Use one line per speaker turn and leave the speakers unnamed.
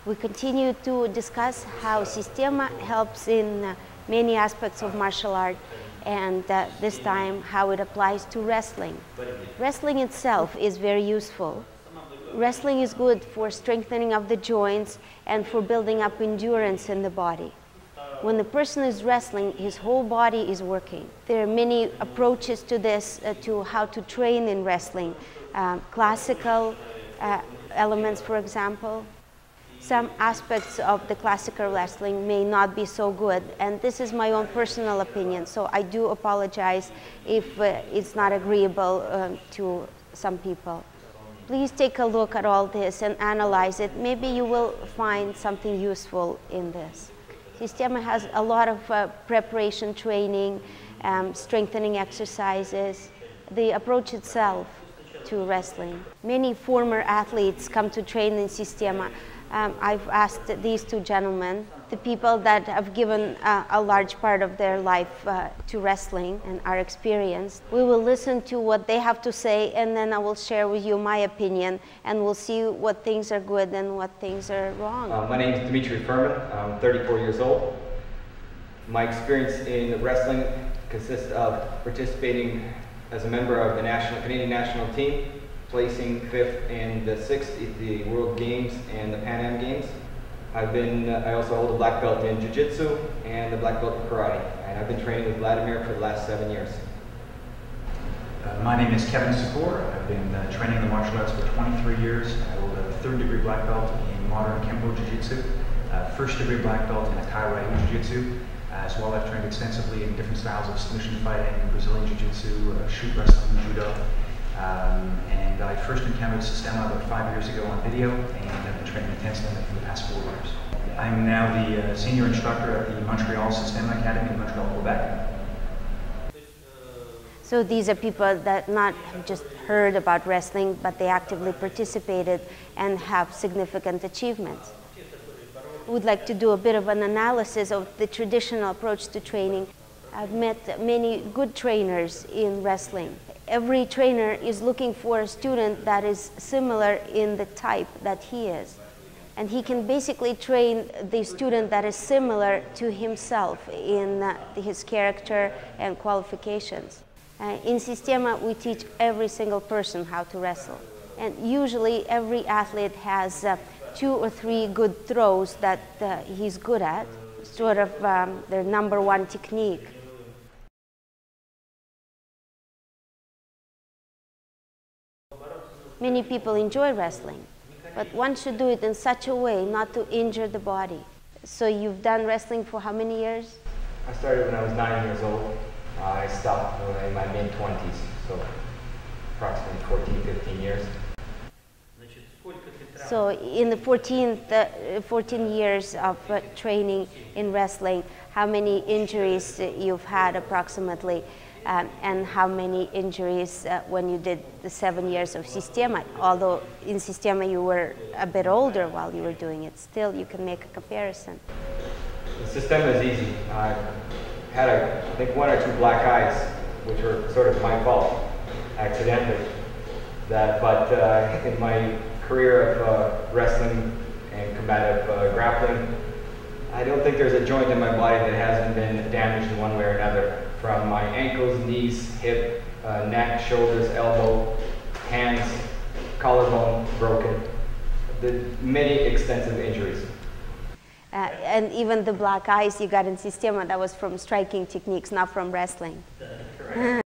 We continue to discuss how Sistema helps in many aspects of martial art, and this time how it applies to wrestling. Wrestling itself is very useful. Wrestling is good for strengthening of the joints and for building up endurance in the body. When the person is wrestling, his whole body is working. There are many approaches to this, to how to train in wrestling. Classical elements, for example. Some aspects of the classical wrestling may not be so good, and this is my own personal opinion, so I do apologize if it's not agreeable to some people. Please take a look at all this and analyze it. Maybe you will find something useful in this. Sistema has a lot of preparation training, strengthening exercises, the approach itself to wrestling. Many former athletes come to train in Sistema. I've asked these two gentlemen, the people that have given a large part of their life to wrestling and are experienced. We will listen to what they have to say, and then I will share with you my opinion, and we'll see what things are good and what things are wrong.
My name is Dimitri Furman. I'm 34 years old. My experience in wrestling consists of participating as a member of the Canadian national team, placing 5th and 6th at the World Games and the Pan Am Games. I also hold a black belt in Jiu-Jitsu and a black belt in Karate, and I've been training with Vladimir for the last 7 years.
My name is Kevin Secor. I've been training the martial arts for 23 years. I hold a 3rd degree black belt in modern Kempo Jiu-Jitsu, 1st degree black belt in Akai Ryu Jiu-Jitsu. As well, I've trained extensively in different styles of submission fighting, Brazilian Jiu-Jitsu, shoot wrestling, judo. And I first encountered Sistema about 5 years ago on video, and I've been training intensely for the past 4 years. I'm now the senior instructor at the Montreal Sistema Academy in Montreal, Quebec.
So these are people that not have just heard about wrestling, but they actively participated and have significant achievements. Would like to do a bit of an analysis of the traditional approach to training. I've met many good trainers in wrestling. Every trainer is looking for a student that is similar in the type that he is. And he can basically train the student that is similar to himself in his character and qualifications. In Sistema, we teach every single person how to wrestle. And usually every athlete has 2 or 3 good throws that he's good at, sort of their #1 technique. Many people enjoy wrestling, but one should do it in such a way not to injure the body. So you've done wrestling for how many years?
I started when I was 9 years old. I stopped in my mid-20s, so approximately 14, 15 years.
So in the 14 years of training in wrestling, how many injuries you've had approximately, and how many injuries when you did the 7 years of Sistema? Although in Sistema you were a bit older while you were doing it, still you can make a comparison.
The Sistema is easy. I had, I think, 1 or 2 black eyes, which were sort of my fault, accidentally. But in my career of wrestling and combative grappling, I don't think there's a joint in my body that hasn't been damaged in one way or another. From my ankles, knees, hip, neck, shoulders, elbow, hands, collarbone broken. Many extensive injuries.
And even the black eyes you got in Sistema, that was from striking techniques, not from wrestling.
Correct.